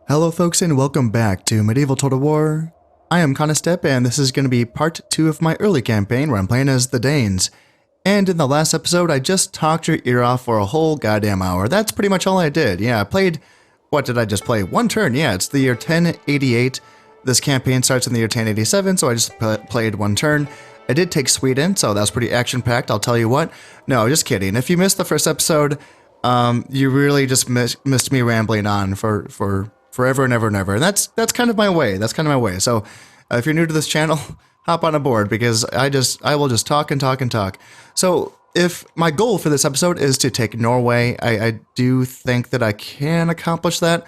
Hello folks and welcome back to Medieval Total War. I am Conostep and this is going to be part 2 of my early campaign where I'm playing as the Danes. And in the last episode I just talked your ear off for a whole goddamn hour. That's pretty much all I did. Yeah, I played, what did I just play? One turn, yeah, it's the year 1088. This campaign starts in the year 1087, so I just played one turn. I did take Sweden, so that was pretty action-packed, I'll tell you what. No, just kidding. If you missed the first episode, you really just missed me rambling on for forever and ever and ever. And that's kind of my way. That's kind of my way. So if you're new to this channel, hop on aboard because I will just talk and talk and talk. So if my goal for this episode is to take Norway, I do think that I can accomplish that.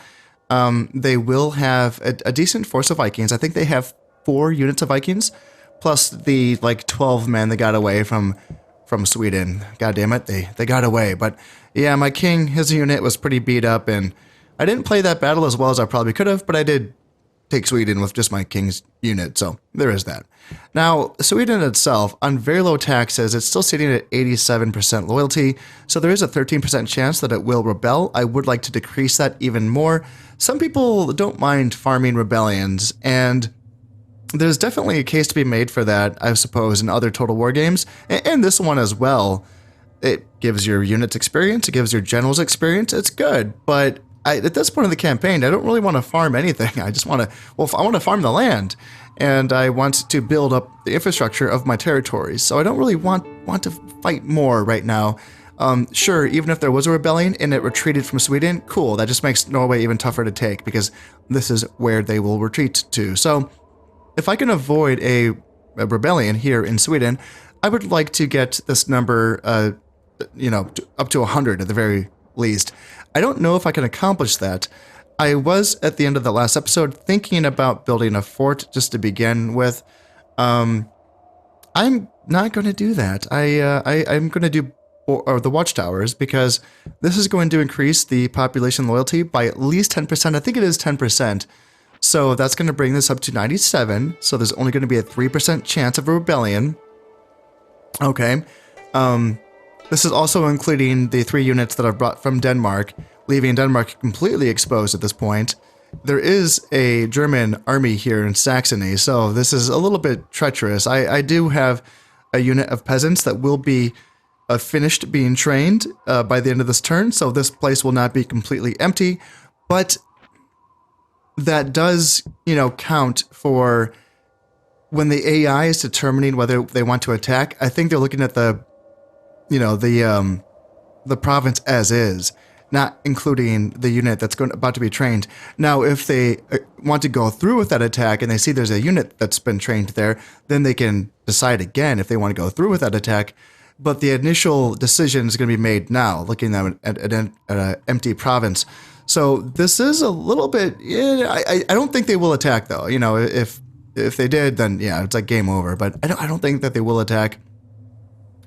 They will have a decent force of Vikings. I think they have 4 units of Vikings, plus the like 12 men that got away from Sweden. God damn it, they got away. But yeah, my king, his unit was pretty beat up, and I didn't play that battle as well as I probably could have, but I did take Sweden with just my king's unit, so there is that. Now, Sweden itself, on very low taxes, it's still sitting at 87% loyalty, so there is a 13% chance that it will rebel. I would like to decrease that even more. Some people don't mind farming rebellions, and there's definitely a case to be made for that, I suppose, in other Total War games, and this one as well. It gives your units experience, it gives your generals experience, it's good, but at this point in the campaign, I don't really want to farm anything. I just want to, I want to farm the land, and I want to build up the infrastructure of my territories. So I don't really want to fight more right now. Sure, even if there was a rebellion and it retreated from Sweden, cool. That just makes Norway even tougher to take because this is where they will retreat to. So if I can avoid a rebellion here in Sweden, I would like to get this number, up to 100 at the very least. I don't know if I can accomplish that. I was, at the end of the last episode, thinking about building a fort just to begin with. I'm not going to do that. I'm going to do the watchtowers because this is going to increase the population loyalty by at least 10%. I think it is 10%. So that's going to bring this up to 97. So there's only going to be a 3% chance of a rebellion. Okay. This is also including the 3 units that I've brought from Denmark, leaving Denmark completely exposed at this point. There is a German army here in Saxony, so this is a little bit treacherous. I do have a unit of peasants that will be finished being trained by the end of this turn, so this place will not be completely empty, but that does, count for when the AI is determining whether they want to attack. I think they're looking at the province as is, not including the unit that's about to be trained. Now, if they want to go through with that attack and they see there's a unit that's been trained there, then they can decide again if they want to go through with that attack. But the initial decision is going to be made now, looking at an empty province. So this is a little bit. I don't think they will attack though. If they did, then yeah, it's like game over. But I don't think that they will attack.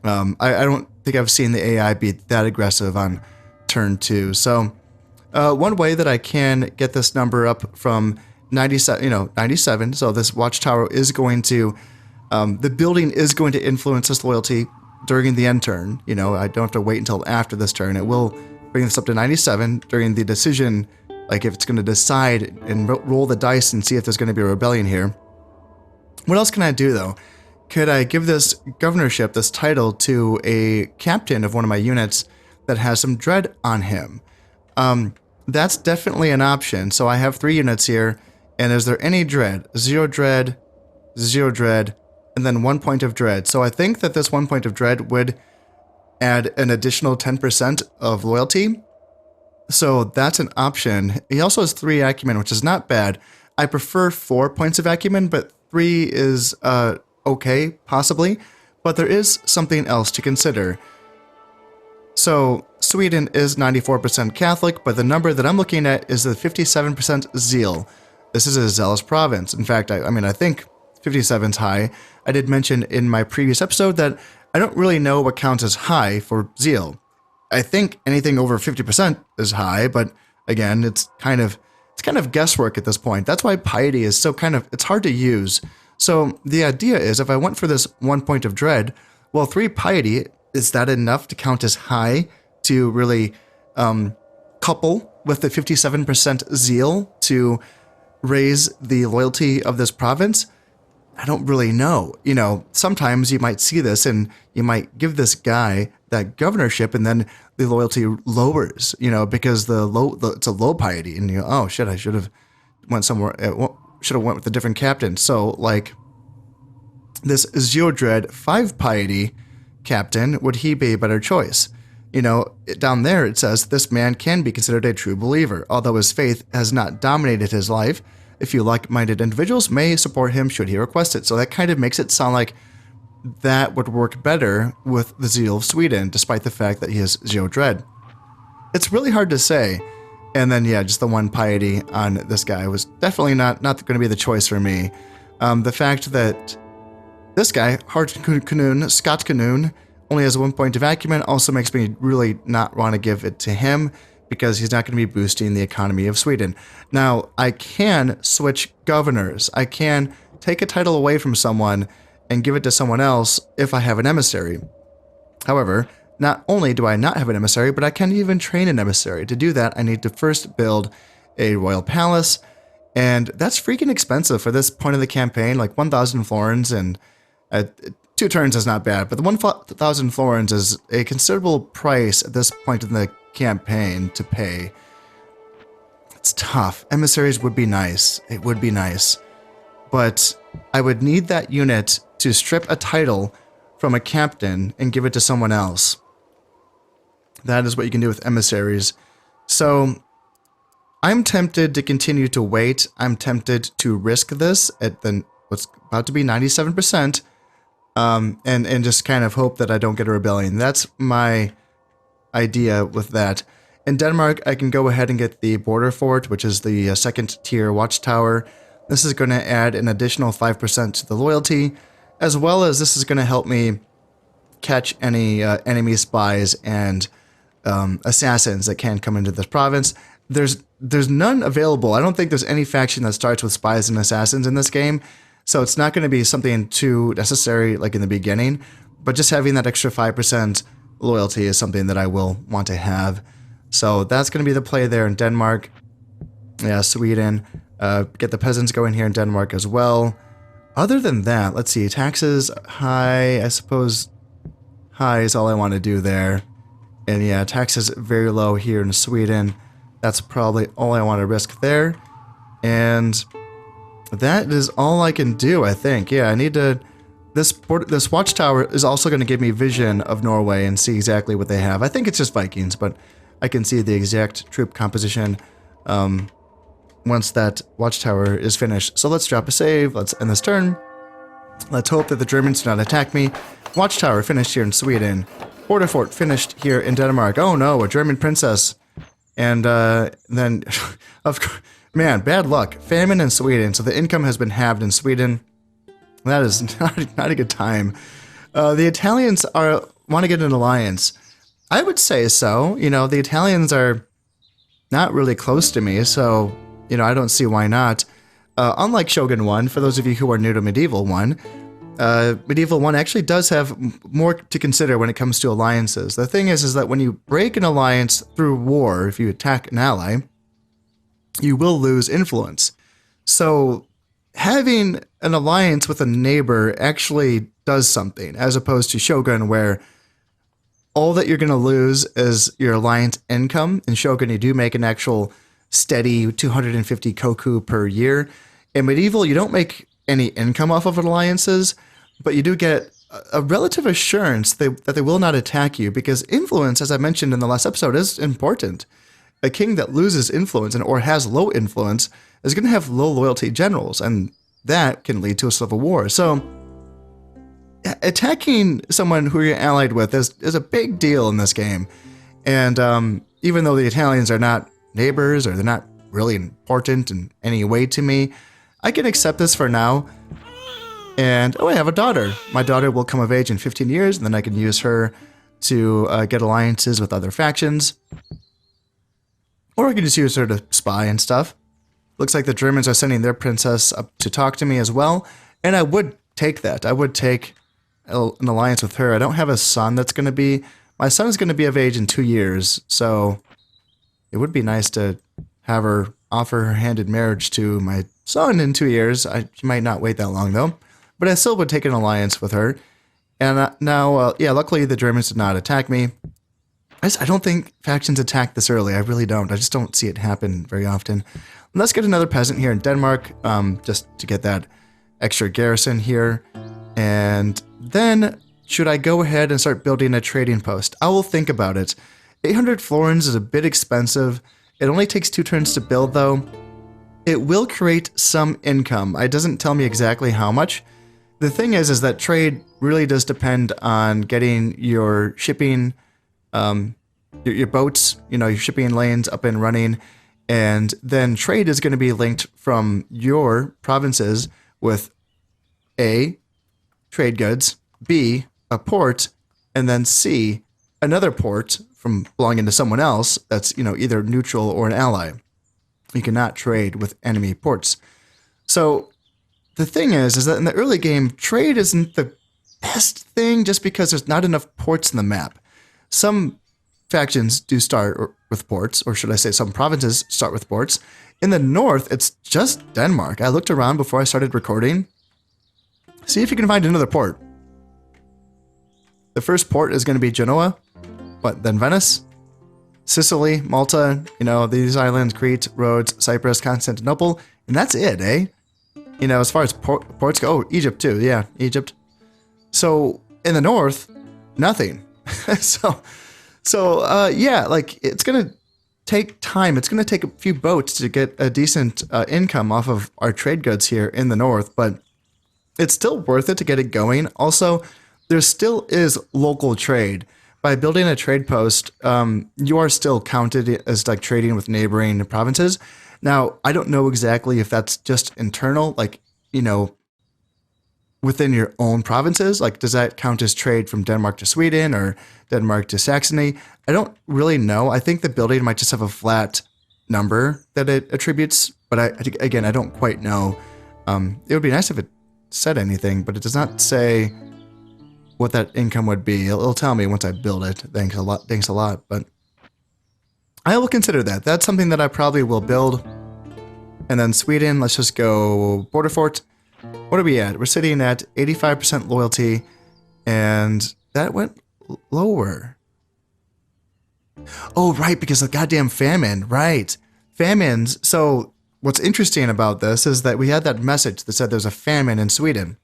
I don't think I've seen the AI be that aggressive on turn 2. So one way that I can get this number up from 97, so this watchtower is going to, the building is going to influence this loyalty during the end turn. I don't have to wait until after this turn. It will bring this up to 97 during the decision, like if it's going to decide and roll the dice and see if there's going to be a rebellion here. What else can I do though? Could I give this governorship, this title, to a captain of one of my units that has some dread on him? That's definitely an option. So I have 3 units here, and is there any dread? 0 dread, 0 dread, and then 1 point of dread. So I think that this 1 point of dread would add an additional 10% of loyalty. So that's an option. He also has 3 acumen, which is not bad. I prefer 4 points of acumen, but 3 is okay, possibly, but there is something else to consider. So Sweden is 94% Catholic, but the number that I'm looking at is the 57% zeal. This is a zealous province. In fact, I think 57 is high. I did mention in my previous episode that I don't really know what counts as high for zeal. I think anything over 50% is high, but again, it's kind of guesswork at this point. That's why piety is so it's hard to use. So the idea is if I went for this 1 point of dread, well, 3 piety, is that enough to count as high to really couple with the 57% zeal to raise the loyalty of this province? I don't really know. You know, sometimes you might see this and you might give this guy that governorship and then the loyalty lowers, you know, because it's a low piety and you go, oh shit, I should have went somewhere, should have went with a different captain. So like this Zeodred 5 piety captain, would he be a better choice? You know, down there it says this man can be considered a true believer, although his faith has not dominated his life. A few like-minded individuals may support him should he request it. So that kind of makes it sound like that would work better with the zeal of Sweden, despite the fact that he is Zeodred. It's really hard to say. And then, yeah, just the 1 piety on this guy was definitely not going to be the choice for me. The fact that this guy, Scott Canoon, only has 1 point of acumen also makes me really not want to give it to him because he's not going to be boosting the economy of Sweden. Now, I can switch governors. I can take a title away from someone and give it to someone else if I have an emissary. However, not only do I not have an emissary, but I can't even train an emissary. To do that, I need to first build a royal palace, and that's freaking expensive for this point of the campaign, like 1,000 florins, and 2 turns is not bad, but the 1,000 florins is a considerable price at this point in the campaign to pay. It's tough. Emissaries would be nice. It would be nice. But I would need that unit to strip a title from a captain and give it to someone else. That is what you can do with emissaries. So I'm tempted to continue to wait. I'm tempted to risk this at what's about to be 97%. And just kind of hope that I don't get a rebellion. That's my idea with that. In Denmark, I can go ahead and get the border fort, which is the 2nd tier watchtower. This is going to add an additional 5% to the loyalty, as well as this is going to help me catch any enemy spies and assassins that can come into this province. There's none available. I don't think there's any faction that starts with spies and assassins in this game. So it's not going to be something too necessary like in the beginning, but just having that extra 5% loyalty is something that I will want to have. So that's going to be the play there in Denmark. Yeah, Sweden. Get the peasants going here in Denmark as well. Other than that, let's see. Taxes, high. I suppose high is all I want to do there. And yeah, taxes very low here in Sweden. That's probably all I want to risk there. And that is all I can do, I think. Yeah, I need to... This watchtower is also going to give me vision of Norway and see exactly what they have. I think it's just Vikings, but I can see the exact troop composition once that watchtower is finished. So let's drop a save. Let's end this turn. Let's hope that the Germans do not attack me. Watchtower finished here in Sweden. Border fort finished here in Denmark. Oh no, a German princess. And then, of course... Man, bad luck. Famine in Sweden, so the income has been halved in Sweden. That is not a good time. The Italians want to get an alliance. I would say so. You know, the Italians are not really close to me, so, you know, I don't see why not. Unlike Shogun 1, for those of you who are new to Medieval 1, Medieval 1 actually does have more to consider when it comes to alliances. The thing is that when you break an alliance through war, if you attack an ally, you will lose influence. So having an alliance with a neighbor actually does something, as opposed to Shogun, where all that you're going to lose is your alliance income. In Shogun, you do make an actual steady 250 koku per year. In Medieval, you don't make any income off of alliances, but you do get a relative assurance that they will not attack you, because influence, as I mentioned in the last episode, is important. A king that loses influence or has low influence is going to have low loyalty generals, and that can lead to a civil war. So attacking someone who you're allied with is a big deal in this game. And even though the Italians are not neighbors, or they're not really important in any way to me, I can accept this for now. And, oh, I have a daughter. My daughter will come of age in 15 years, and then I can use her to get alliances with other factions. Or I can just use her to spy and stuff. Looks like the Germans are sending their princess up to talk to me as well. And I would take that. I would take an alliance with her. I don't have a son that's going to be... My son is going to be of age in 2 years. So, it would be nice to have her offer her hand in marriage to my son in 2 years. She might not wait that long though, but I still would take an alliance with her. And now, yeah, luckily the Germans did not attack me. I don't think factions attack this early. I really don't. I just don't see it happen very often. Let's get another peasant here in Denmark, just to get that extra garrison here. And then, should I go ahead and start building a trading post? I will think about it. 800 florins is a bit expensive. It only takes 2 turns to build, though. It will create some income. It doesn't tell me exactly how much. The thing is that trade really does depend on getting your shipping, your boats, your shipping lanes up and running, and then trade is going to be linked from your provinces with A, trade goods, B, a port, and then C, another port from belonging to someone else that's, either neutral or an ally. You cannot trade with enemy ports. So the thing is that in the early game, trade isn't the best thing just because there's not enough ports in the map. Some factions do start with ports, or should I say some provinces start with ports. In the north, it's just Denmark. I looked around before I started recording. See if you can find another port. The first port is going to be Genoa, then Venice, Sicily, Malta, these islands, Crete, Rhodes, Cyprus, Constantinople, and that's it, eh? As far as ports go, Egypt too, yeah, Egypt. So in the north, nothing. Yeah, it's gonna take time. It's gonna take a few boats to get a decent income off of our trade goods here in the north, but it's still worth it to get it going. Also, there still is local trade. By building a trade post, you are still counted as trading with neighboring provinces. Now, I don't know exactly if that's just internal, within your own provinces. Does that count as trade from Denmark to Sweden or Denmark to Saxony? I don't really know. I think the building might just have a flat number that it attributes, but I don't quite know. It would be nice if it said anything, but it does not say what that income would be. It'll tell me once I build it. Thanks a lot. But I will consider that. That's something that I probably will build. And then Sweden, let's just go border fort. What are we at? We're sitting at 85% loyalty, and that went lower. Oh, right, because of the goddamn famine. Right. Famines. So what's interesting about this is that we had that message that said there's a famine in Sweden.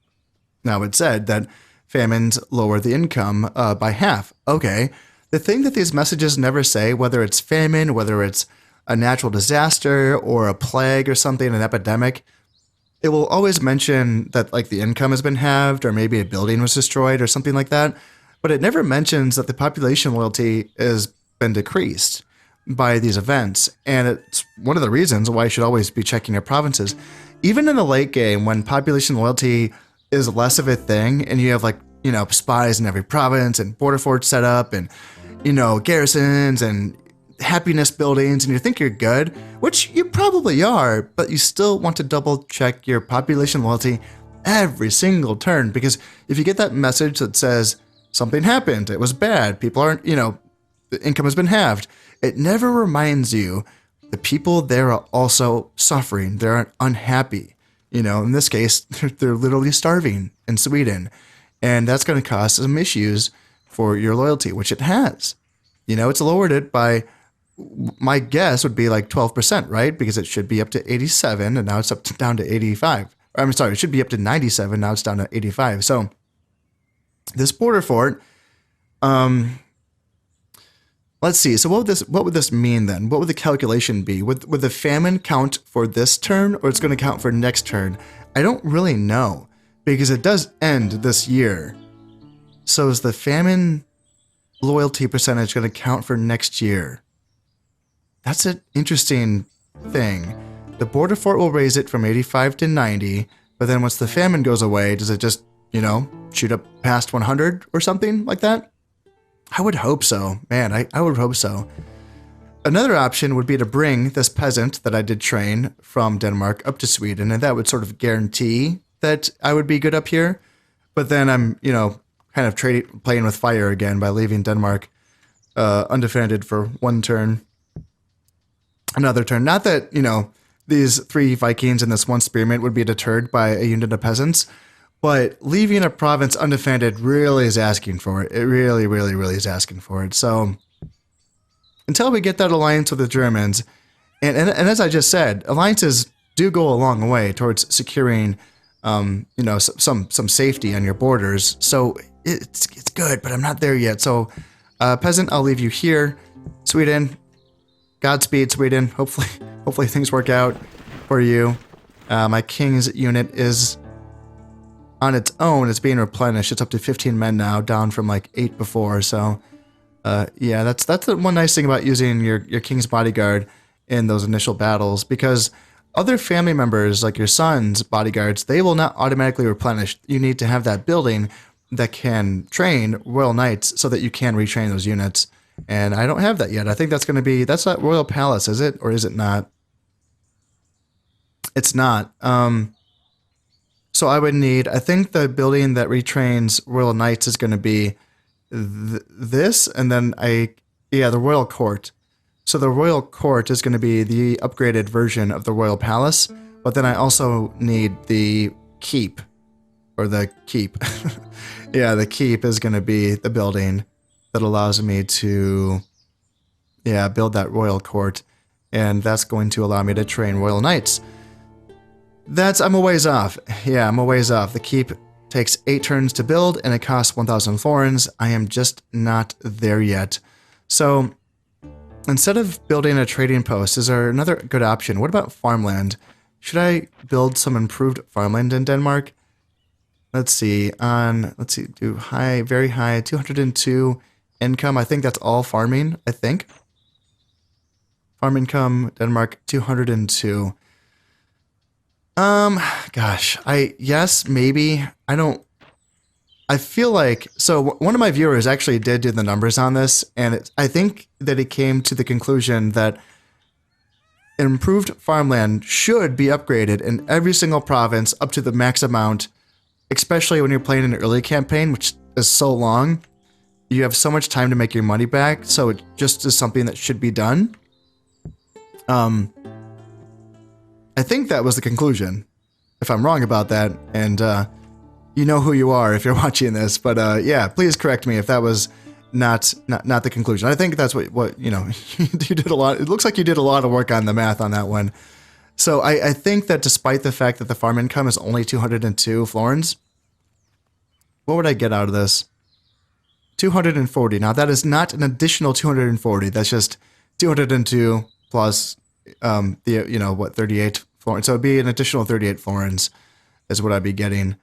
Now it said that famines lower the income by half. Okay. The thing that these messages never say, whether it's famine, whether it's a natural disaster or a plague or something, an epidemic, it will always mention that the income has been halved or maybe a building was destroyed or something like that. But it never mentions that the population loyalty has been decreased by these events. And it's one of the reasons why you should always be checking your provinces. Even in the late game, when population loyalty is less of a thing and you have spies in every province and border forts set up and garrisons and happiness buildings, and you think you're good, which you probably are, but you still want to double check your population loyalty every single turn, because if you get that message that says something happened, it was bad, people aren't, the income has been halved, it never reminds you the people there are also suffering, they're unhappy. In this case, they're literally starving in Sweden, and that's going to cause some issues for your loyalty, which it has. It's lowered it by, my guess would be 12%, right? Because it should be up to 87, and now it's down to 85. I'm sorry, it should be up to 97, now it's down to 85. So this border fort, let's see. So what would this mean then? What would the calculation be? Would the famine count for this turn, or it's going to count for next turn? I don't really know, because it does end this year. So is the famine loyalty percentage going to count for next year? That's an interesting thing. The border fort will raise it from 85 to 90, but then once the famine goes away, does it just, shoot up past 100 or something like that? I would hope so. Man, I would hope so. Another option would be to bring this peasant that I did train from Denmark up to Sweden, and that would sort of guarantee that I would be good up here. But then I'm, kind of playing with fire again by leaving Denmark undefended for one turn. another turn. Not that, these 3 Vikings and this 1 spearman would be deterred by a unit of peasants, but leaving a province undefended really is asking for it. It really, really, really is asking for it. So until we get that alliance with the Germans, and as I just said, alliances do go a long way towards securing, some safety on your borders. So it's good, but I'm not there yet. So, peasant, I'll leave you here. Sweden, Godspeed, Sweden. Hopefully things work out for you. My king's unit is on its own. It's being replenished. It's up to 15 men now, down from like 8 before. So, yeah, that's the one nice thing about using your king's bodyguard in those initial battles, because other family members, like your son's bodyguards, they will not automatically replenish. You need to have that building that can train royal knights so that you can retrain those units. And I don't have that yet. I think that's that royal palace, is it? Or is it not? It's not. So I would need, I think the building that retrains royal knights is going to be this, and then the royal court. So the royal court is going to be the upgraded version of the royal palace, but then I also need the keep, or the keep. Yeah, the keep is going to be the building that allows me to, build that royal court, and that's going to allow me to train royal knights. I'm a ways off. Yeah, I'm a ways off. The keep takes 8 turns to build, and it costs 1,000 florins. I am just not there yet. So instead of building a trading post, is there another good option? What about farmland? Should I build some improved farmland in Denmark? Let's see, do high, very high, 202 income. I think that's all farming, I think. Farm income, Denmark, 202. Gosh, yes, maybe. I feel like, so one of my viewers actually did do the numbers on this, and I think that he came to the conclusion that improved farmland should be upgraded in every single province up to the max amount, especially when you're playing an early campaign, which is so long. You have so much time to make your money back, so it just is something that should be done. I think that was the conclusion. If I'm wrong about that, and you know who you are if you're watching this, but yeah, please correct me if that was not the conclusion. I think that's what you did a lot. It looks like you did a lot of work on the math on that one. So I think that despite the fact that the farm income is only 202 florins, what would I get out of this? 240. Now that is not an additional 240. That's just 202 plus 38 florins. So it'd be an additional 38 florins is what I'd be getting.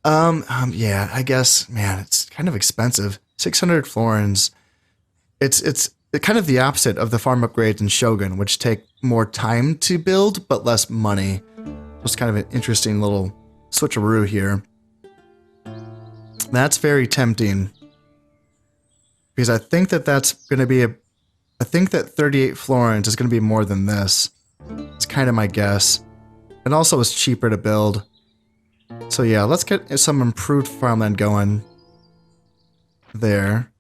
Yeah, I guess, man, it's kind of expensive. 600 florins. It's kind of the opposite of the farm upgrades in Shogun, which take more time to build, but less money. It's kind of an interesting little switcheroo here. That's very tempting. Because I think that that's going to be I think that 38 florins is going to be more than this. It's kind of my guess. And also it's cheaper to build. So yeah, let's get some improved farmland going there.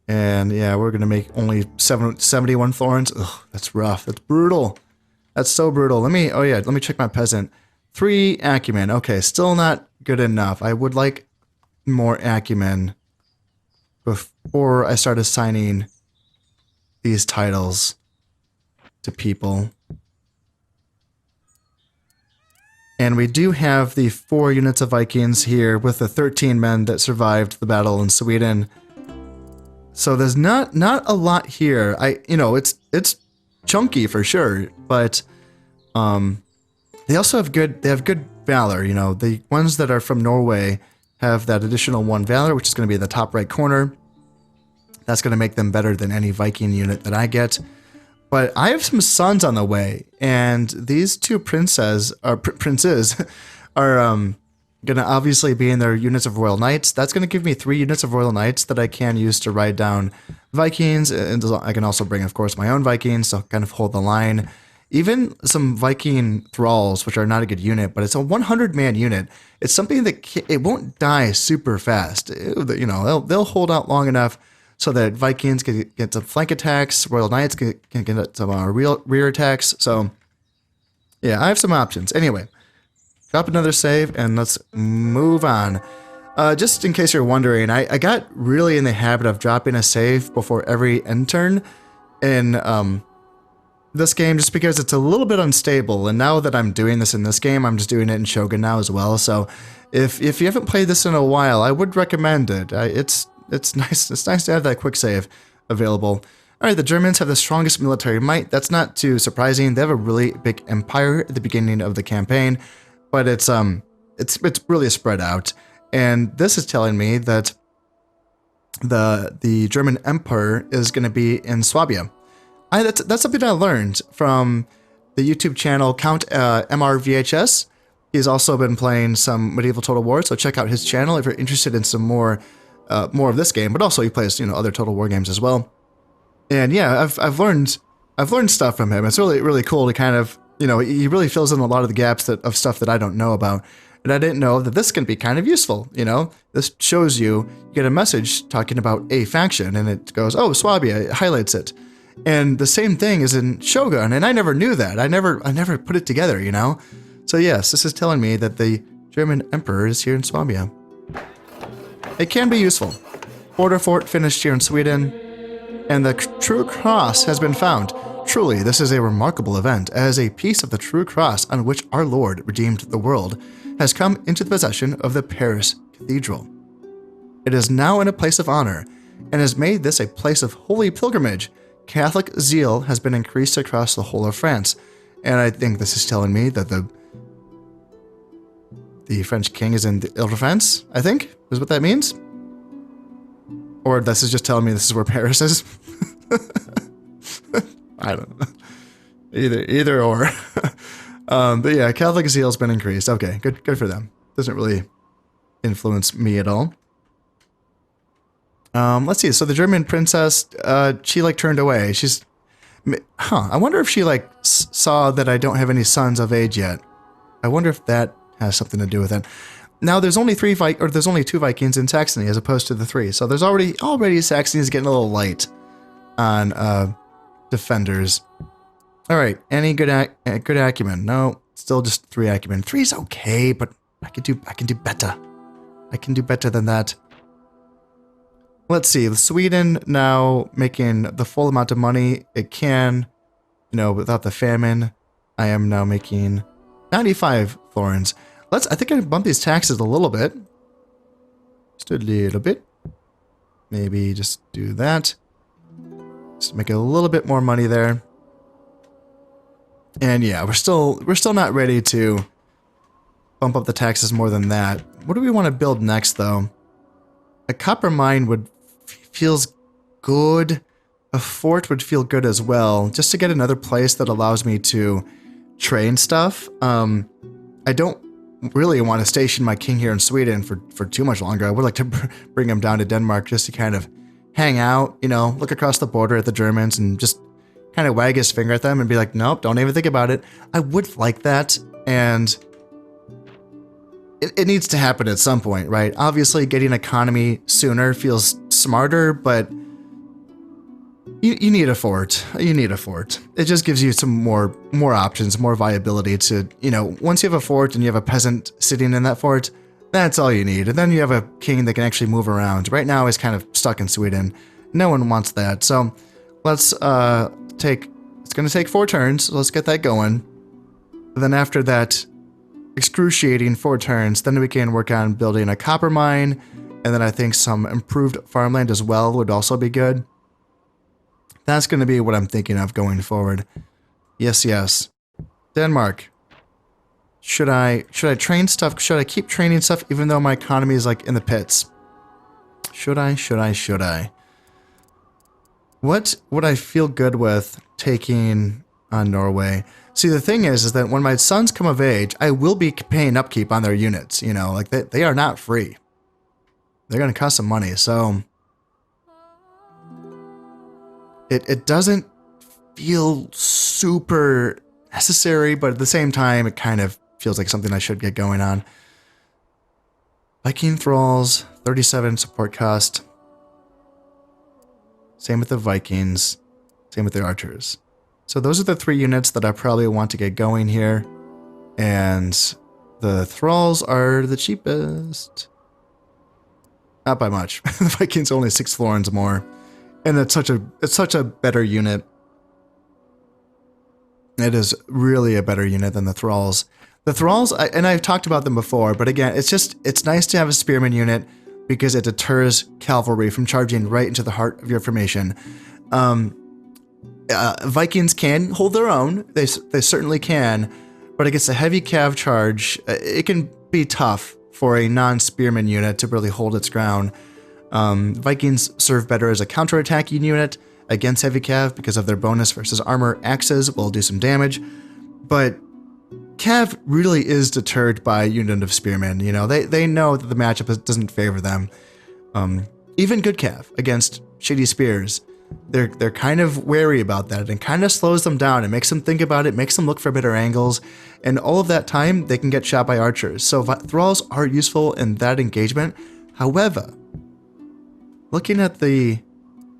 And yeah, we're going to make only 71 florins. Ugh, that's rough. That's brutal. That's so brutal. Let me check my peasant. 3 acumen. Okay, still not good enough. I would like more acumen before I start assigning these titles to people. And we do have the 4 units of Vikings here with the 13 men that survived the battle in Sweden. So there's not a lot here. It's chunky for sure, but they also have good valor. The ones that are from Norway have that additional 1 valor, which is going to be in the top right corner. That's going to make them better than any Viking unit that I get. But I have some sons on the way, and these 2 princes are going to obviously be in their units of Royal Knights. That's going to give me 3 units of Royal Knights that I can use to ride down Vikings, and I can also bring, of course, my own Vikings to kind of hold the line. Even some Viking thralls, which are not a good unit, but it's a 100-man unit. It's something that it won't die super fast. They'll hold out long enough so that Vikings can get some flank attacks, Royal Knights can get some rear attacks. So yeah, I have some options. Anyway, drop another save and let's move on. Just in case you're wondering, I got really in the habit of dropping a save before every end turn in this game just because it's a little bit unstable, and now that I'm doing this in this game, I'm just doing it in Shogun now as well. So if you haven't played this in a while, I would recommend it. It's nice. It's nice to have that quick save available. All right, the Germans have the strongest military might. That's not too surprising. They have a really big empire at the beginning of the campaign, but it's really spread out. And this is telling me that the German Empire is going to be in Swabia. That's something I learned from the YouTube channel Count MRVHS. He's also been playing some Medieval Total War, so check out his channel if you're interested in some more of this game. But also he plays other Total War games as well. And yeah, I've learned stuff from him. It's really cool to kind of he really fills in a lot of the gaps of stuff that I don't know about. And I didn't know that this can be kind of useful, This shows you get a message talking about a faction, and it goes, oh, Swabia, it highlights it. And the same thing is in Shogun, and I never knew that. I never put it together, So yes, this is telling me that the German Emperor is here in Swabia. It can be useful. Border fort finished here in Sweden, and the true cross has been found. Truly, this is a remarkable event, as a piece of the true cross on which our Lord redeemed the world has come into the possession of the Paris Cathedral. It is now in a place of honor, and has made this a place of holy pilgrimage. Catholic zeal has been increased across the whole of France, and I think this is telling me that the French king is in the Ile-de-France, I think, is what that means. Or this is just telling me this is where Paris is. I don't know. Either or. But yeah, Catholic zeal has been increased. Okay, good for them. Doesn't really influence me at all. Let's see. So the German princess, she turned away. I wonder if she saw that I don't have any sons of age yet. I wonder if that has something to do with it. Now there's only there's only 2 Vikings in Saxony as opposed to the 3. So there's already Saxony is getting a little light on defenders. All right, any good acumen? No, still just 3 acumen. 3's okay, but I can do better. I can do better than that. Let's see, Sweden now making the full amount of money it can, without the famine. I am now making 95 florins. I think I can bump these taxes a little bit. Just a little bit. Maybe just do that. Just make a little bit more money there. And yeah, we're still not ready to bump up the taxes more than that. What do we want to build next, though? A copper mine feels good. A fort would feel good as well, just to get another place that allows me to train stuff. I don't really want to station my king here in Sweden for too much longer. I would like to bring him down to Denmark just to kind of hang out, look across the border at the Germans and just kind of wag his finger at them and be like, nope, don't even think about it. I would like that, and it needs to happen at some point, right? Obviously, getting economy sooner feels smarter, but you need a fort. You need a fort. It just gives you some more options, more viability to, once you have a fort and you have a peasant sitting in that fort, that's all you need. And then you have a king that can actually move around. Right now, he's kind of stuck in Sweden. No one wants that. So let's it's going to take 4 turns. So let's get that going. And then after that excruciating 4 turns, then we can work on building a copper mine. And then I think some improved farmland as well would also be good. That's going to be what I'm thinking of going forward. Yes. Denmark. Should I train stuff? Should I keep training stuff even though my economy is in the pits? Should I? What would I feel good with taking on Norway? See, the thing is that when my sons come of age, I will be paying upkeep on their units. They are not free. They're going to cost some money, so it doesn't feel super necessary, but at the same time, it kind of feels like something I should get going on. Viking Thralls, 37 support cost. Same with the Vikings. Same with the archers. So those are the 3 units that I probably want to get going here. And the thralls are the cheapest. Not by much. The Vikings are only 6 florins more. And it's such a better unit. It is really a better unit than the thralls. The thralls, and I've talked about them before, but again, it's nice to have a spearman unit because it deters cavalry from charging right into the heart of your formation. Vikings can hold their own. They certainly can, but against a heavy cav charge, it can be tough for a non-spearman unit to really hold its ground. Vikings serve better as a counterattacking unit against heavy cav because of their bonus versus armor. Axes will do some damage, but cav really is deterred by a unit of spearmen. You know, they know that the matchup doesn't favor them. Even good cav against shitty spears, they're kind of wary about that, and kind of slows them down and makes them think about it, makes them look for better angles, and all of that time they can get shot by archers. So thralls are useful in that engagement. However, looking at the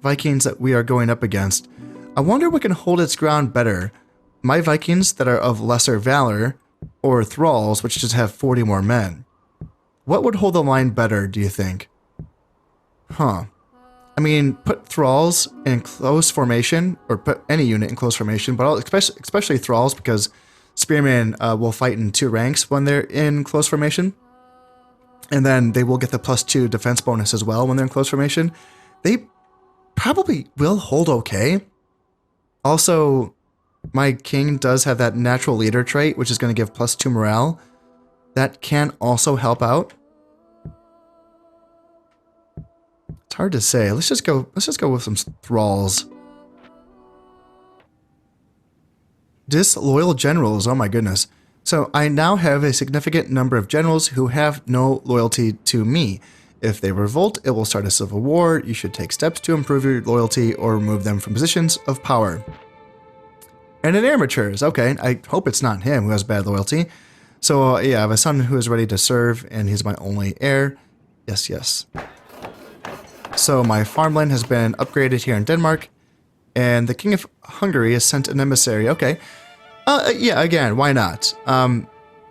Vikings that we are going up against, I wonder what can hold its ground better. My Vikings that are of lesser valor, or thralls which just have 40 more men. What would hold the line better, do you think? Huh. I mean, put thralls in close formation, or put any unit in close formation, but especially thralls, because spearmen will fight in 2 ranks when they're in close formation. And then they will get the +2 defense bonus as well when they're in close formation. They probably will hold okay. Also, my king does have that natural leader trait, which is going to give +2 morale. That can also help out. It's hard to say. Let's just go with some thralls. Disloyal generals. Oh my goodness. So I now have a significant number of generals who have no loyalty to me. If they revolt, it will start a civil war. You should take steps to improve your loyalty or remove them from positions of power. And an heir matures. Okay, I hope it's not him who has bad loyalty. So yeah, I have a son who is ready to serve, and he's my only heir. Yes, yes. So my farmland has been upgraded here in Denmark, and the King of Hungary has sent an emissary. Okay. Yeah, again, why not?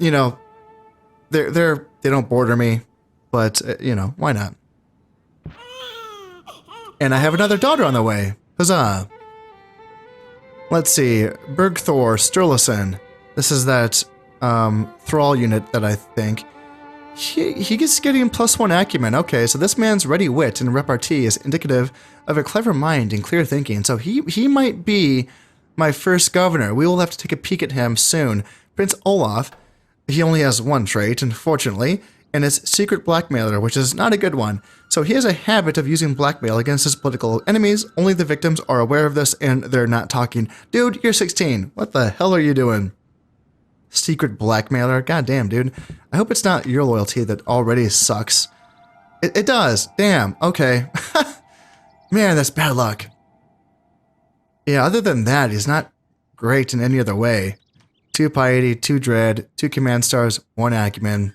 You know, they don't border me, but you know, why not? And I have another daughter on the way. Huzzah! Let's see, Bergthor Sturluson. This is that thrall unit that I think. He gets getting +1 acumen. Okay, so this man's ready wit and repartee is indicative of a clever mind and clear thinking. So he might be my first governor. We will have to take a peek at him soon. Prince Olaf, he only has 1 trait, unfortunately, and it's secret blackmailer, which is not a good one. So he has a habit of using blackmail against his political enemies. Only the victims are aware of this, and they're not talking. Dude, you're 16. What the hell are you doing? Secret blackmailer? Goddamn, dude. I hope it's not your loyalty that already sucks. It does. Damn. Okay. Man, that's bad luck. Yeah, other than that, he's not great in any other way. 2 piety, 2 dread, 2 command stars, 1 acumen.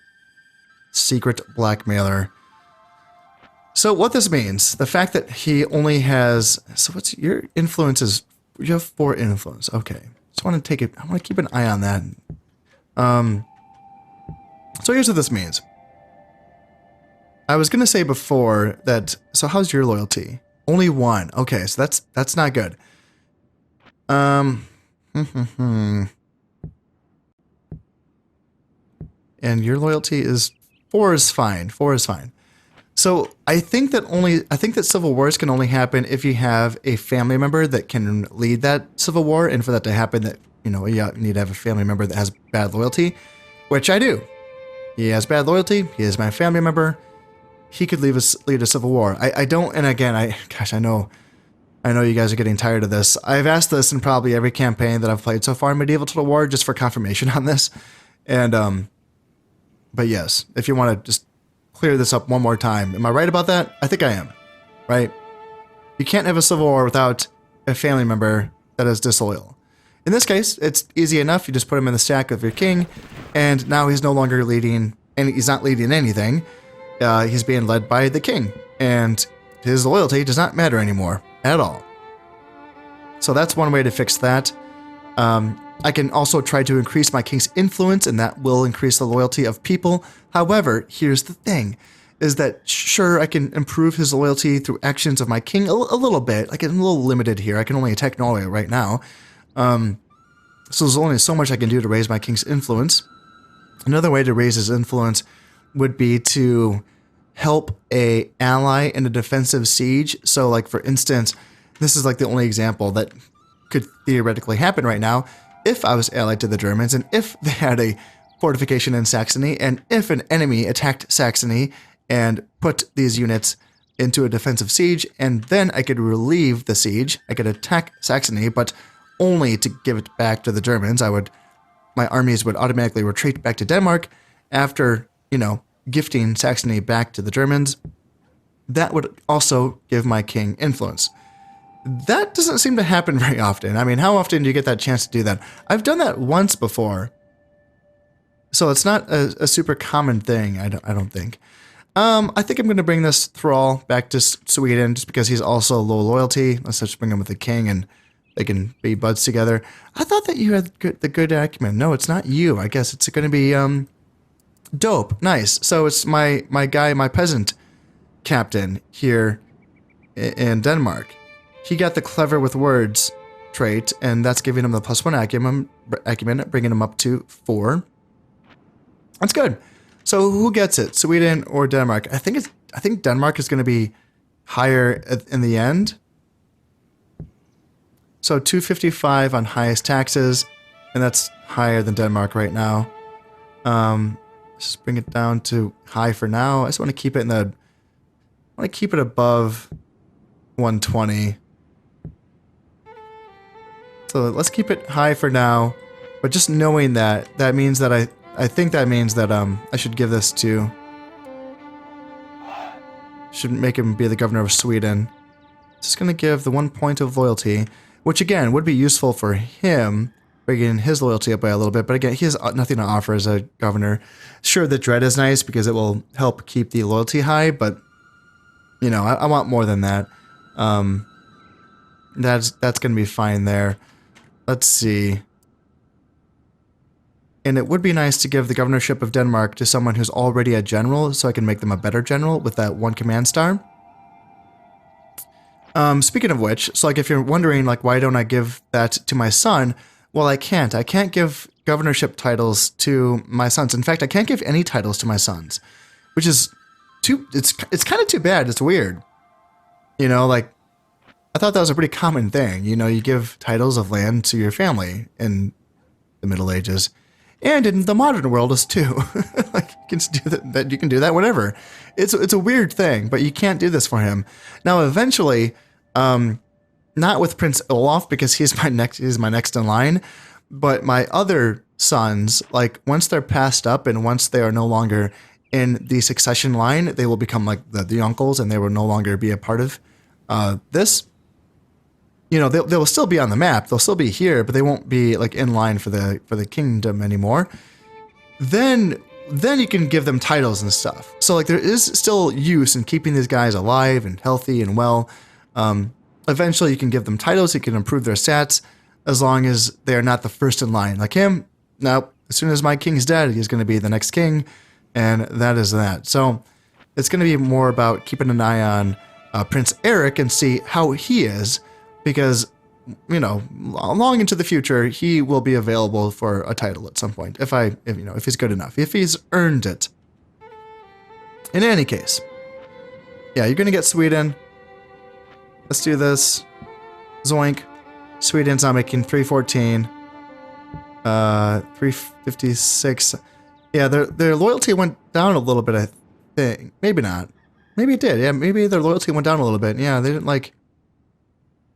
Secret blackmailer. So what this means, the fact that he only has, so what's your influences? You have 4 influence. Okay. Just want to take it, I want to keep an eye on that. So here's what this means. I was going to say before that, so how's your loyalty? Only 1. Okay, so that's not good. And your loyalty is 4 is fine. 4 is fine. So I think that civil wars can only happen if you have a family member that can lead that civil war, and for that to happen, that you need to have a family member that has bad loyalty, which I do. He has bad loyalty. He is my family member. He could lead a civil war. I don't, and again, I know you guys are getting tired of this. I've asked this in probably every campaign that I've played so far in Medieval Total War, just for confirmation on this. And, but yes, if you want to just clear this up one more time. Am I right about that? I think I am, right? You can't have a civil war without a family member that is disloyal. In this case, it's easy enough. You just put him in the stack of your king, and now he's no longer leading, and he's not leading anything. He's being led by the king, and his loyalty does not matter anymore. at all. So that's one way to fix that. I can also try to increase my king's influence, and that will increase the loyalty of people. However, here's the thing, is that sure, I can improve his loyalty through actions of my king a little bit. Like, I'm a little limited here. I can only attack Norway right now. So there's only so much I can do to raise my king's influence. Another way to raise his influence would be to help a ally in a defensive siege. So, like, for instance, this is like the only example that could theoretically happen right now. If I was allied to the Germans, and if they had a fortification in Saxony, and if an enemy attacked Saxony and put these units into a defensive siege, and then I could relieve the siege, I could attack Saxony, but only to give it back to the Germans. My armies would automatically retreat back to Denmark after, gifting Saxony back to the Germans. That would also give my king influence. That doesn't seem to happen very often. I mean, how often do you get that chance to do that? I've done that once before. So it's not a super common thing, I don't think. I think I'm going to bring this thrall back to Sweden just because he's also low loyalty. Let's just bring him with the king and they can be buds together. I thought that you had the good acumen. No, it's not you. I guess it's going to be Dope. Nice. So it's my guy, my peasant captain here in Denmark. He got the clever with words trait, and that's giving him the +1 acumen, bringing him up to 4. That's good. So who gets it? Sweden or Denmark? I think Denmark is going to be higher in the end. So 255 on highest taxes, and that's higher than Denmark right now. Let's just bring it down to high for now. I just want to keep it above 120. So let's keep it high for now, but just knowing that means that I think that means that I should give this to, should make him be the governor of Sweden. Just gonna give the 1 point of loyalty, which again would be useful for him, bringing his loyalty up by a little bit. But again, he has nothing to offer as a governor. Sure, the dread is nice because it will help keep the loyalty high, but I want more than that. That's gonna be fine there. Let's see. And it would be nice to give the governorship of Denmark to someone who's already a general, so I can make them a better general with that 1 command star. Speaking of which, so like if you're wondering like why don't I give that to my son, well I can't. I can't give governorship titles to my sons. In fact, I can't give any titles to my sons, which is it's kind of too bad. It's weird. Like I thought that was a pretty common thing. You give titles of land to your family in the Middle Ages. And in the modern world is too. Like you can do that whenever. It's a weird thing, but you can't do this for him. Now eventually, not with Prince Olaf because he's my next in line, but my other sons, like once they're passed up and once they are no longer in the succession line, they will become like the uncles and they will no longer be a part of this. They will still be on the map. They'll still be here, but they won't be like in line for the kingdom anymore. Then you can give them titles and stuff. So like there is still use in keeping these guys alive and healthy and well. Eventually you can give them titles. You can improve their stats as long as they are not the first in line. Like him, now as soon as my king's dead, he's going to be the next king, and that is that. So it's going to be more about keeping an eye on Prince Eric and see how he is. Because, long into the future, he will be available for a title at some point. If he's good enough, if he's earned it. In any case, yeah, you're gonna get Sweden. Let's do this. Zoink. Sweden's now making 314. 356. Yeah, their loyalty went down a little bit, I think. Maybe not. Maybe it did. Yeah, maybe their loyalty went down a little bit. Yeah, they didn't like...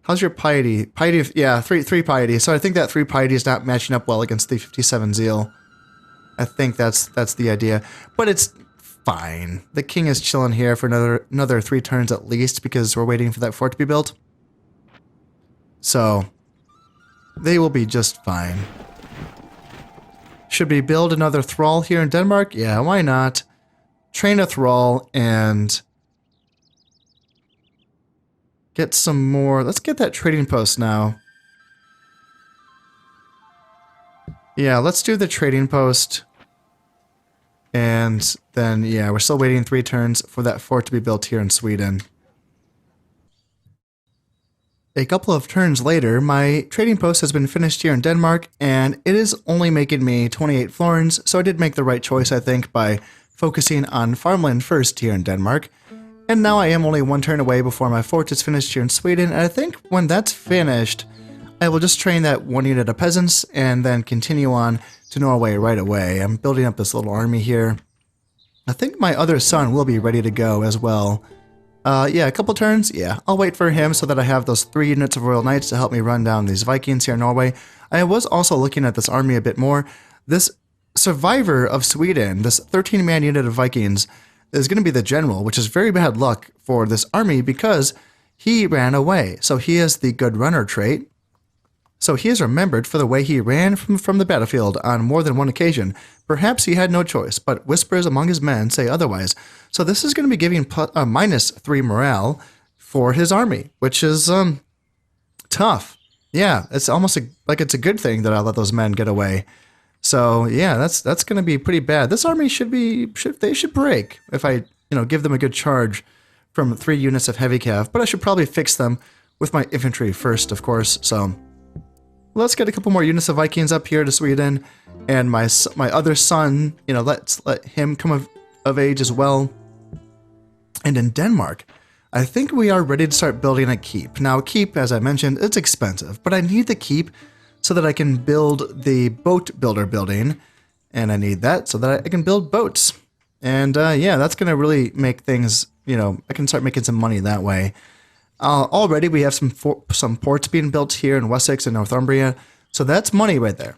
How's your piety? Piety, yeah, 3 piety. So I think that 3 piety is not matching up well against the 57 zeal. I think that's the idea. But it's fine. The king is chilling here for another 3 turns at least because we're waiting for that fort to be built. So they will be just fine. Should we build another thrall here in Denmark? Yeah, why not? Train a thrall and get some more. Let's get that trading post now. Yeah, let's do the trading post. And then, yeah, we're still waiting 3 turns for that fort to be built here in Sweden. A couple of turns later, my trading post has been finished here in Denmark, and it is only making me 28 florins, so I did make the right choice, I think, by focusing on farmland first here in Denmark. And now I am only 1 turn away before my fort is finished here in Sweden, and I think when that's finished, I will just train that 1 unit of peasants and then continue on to Norway right away. I'm building up this little army here. I think my other son will be ready to go as well. Yeah, a couple turns. Yeah, I'll wait for him so that I have those 3 units of Royal Knights to help me run down these Vikings here in Norway. I was also looking at this army a bit more. This survivor of Sweden, this 13-man unit of Vikings, is going to be the general, which is very bad luck for this army because he ran away. So he has the good runner trait. So he is remembered for the way he ran from the battlefield on more than one occasion. Perhaps he had no choice, but whispers among his men say otherwise. So this is going to be giving -3 morale for his army, which is tough. Yeah, it's almost like it's a good thing that I let those men get away. So yeah, that's going to be pretty bad. This army should break if I give them a good charge from 3 units of heavy cav. But I should probably fix them with my infantry first, of course. So let's get a couple more units of Vikings up here to Sweden, and my other son, let's let him come of age as well. And in Denmark, I think we are ready to start building a keep. Now, a keep, as I mentioned, it's expensive, but I need the keep so that I can build the boat builder building, and I need that so that I can build boats. And yeah, that's going to really make things, I can start making some money that way. Already we have some ports being built here in Wessex and Northumbria, so that's money right there.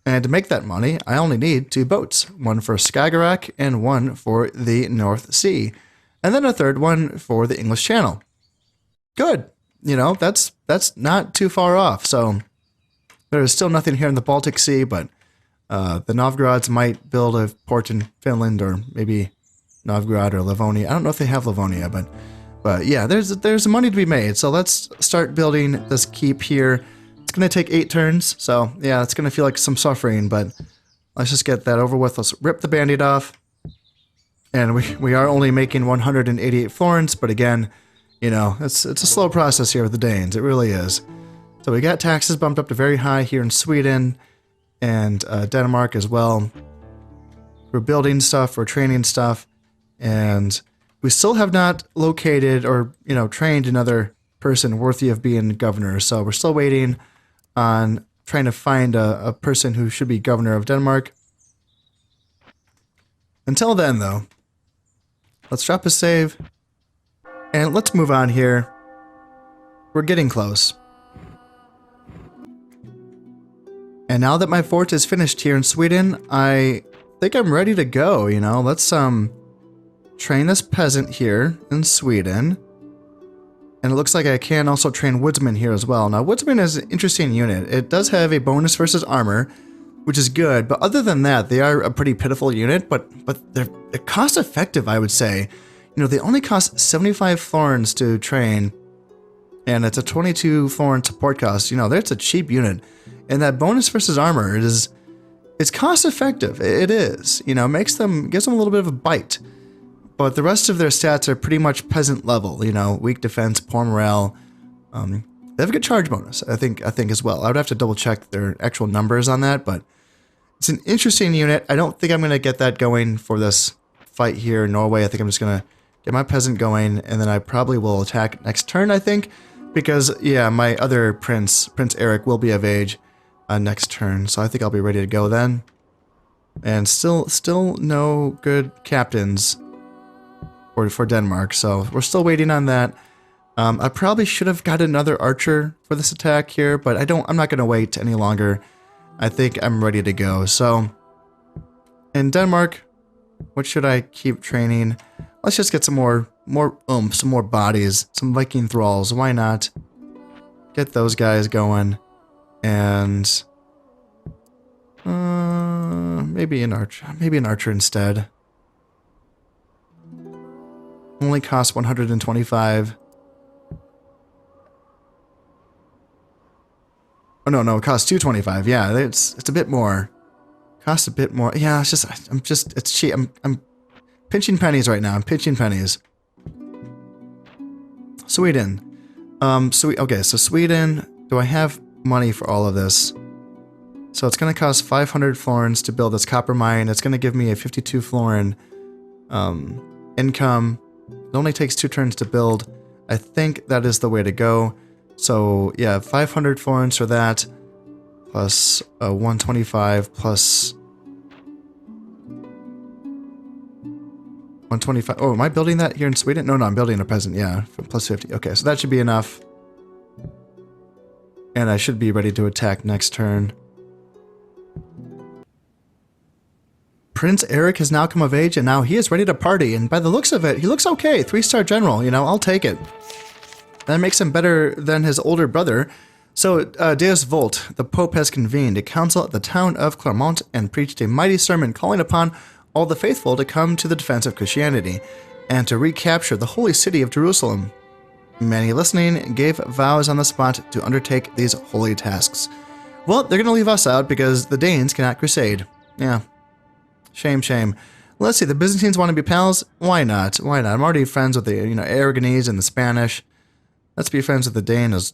And to make that money, I only need 2 boats, one for Skagerrak and one for the North Sea, and then a third one for the English Channel. Good, that's not too far off. So there is still nothing here in the Baltic Sea, but the Novgorods might build a port in Finland, or maybe Novgorod or Livonia. I don't know if they have Livonia, but yeah, there's money to be made. So let's start building this keep here. It's going to take 8 turns, so yeah, it's going to feel like some suffering, but let's just get that over with. Let's rip the Band-Aid off. And we are only making 188 florins, but again, it's a slow process here with the Danes. It really is. So we got taxes bumped up to very high here in Sweden and Denmark as well. We're building stuff, we're training stuff, and we still have not located or, trained another person worthy of being governor. So we're still waiting on trying to find a person who should be governor of Denmark. Until then, though, let's drop a save and let's move on here. We're getting close. And now that my fort is finished here in Sweden, I think I'm ready to go, Let's train this peasant here in Sweden. And it looks like I can also train woodsman here as well. Now, woodsman is an interesting unit. It does have a bonus versus armor, which is good. But other than that, they are a pretty pitiful unit. But they're cost effective, I would say. They only cost 75 florins to train. And it's a 22 florin support cost. That's a cheap unit. And that bonus versus armor it's cost effective. It is. Gives them a little bit of a bite. But the rest of their stats are pretty much peasant level, weak defense, poor morale. They have a good charge bonus, I think as well. I would have to double check their actual numbers on that, but it's an interesting unit. I don't think I'm going to get that going for this fight here in Norway. I think I'm just going to get my peasant going, and then I probably will attack next turn, I think, because, yeah, my other Prince Eric, will be of age next turn, so I think I'll be ready to go then. And still no good captains for Denmark, so we're still waiting on that. I probably should have got another archer for this attack here, but I'm not going to wait any longer. I think I'm ready to go. So in Denmark, what should I keep training? Let's just get some more oomph, some more bodies, some Viking thralls. Why not? Get those guys going, and maybe an archer instead. Only costs 125. Oh no, it costs 225. Yeah, it's a bit more. Costs a bit more. Yeah, it's cheap. I'm pinching pennies right now. I'm pinching pennies. Sweden. Okay, so Sweden, do I have money for all of this? So it's going to cost 500 florins to build this copper mine. It's going to give me a 52 florin income. It only takes 2 turns to build. I think that is the way to go. So yeah, 500 florins for that, plus 125, plus 125. Oh, am I building that here in Sweden? No, I'm building a present. Yeah, for plus 50. Okay, so that should be enough. And I should be ready to attack next turn. Prince Eric has now come of age, and now he is ready to party. And by the looks of it, he looks okay. 3-star general, you know, I'll take it. That makes him better than his older brother. So, Deus Volt, the Pope has convened a council at the town of Clermont and preached a mighty sermon calling upon all the faithful to come to the defense of Christianity and to recapture the holy city of Jerusalem. Many listening gave vows on the spot to undertake these holy tasks. Well, they're going to leave us out because the Danes cannot crusade. Yeah. Shame. Let's see, the Byzantines want to be pals? Why not? I'm already friends with the, Aragonese and the Spanish. Let's be friends with the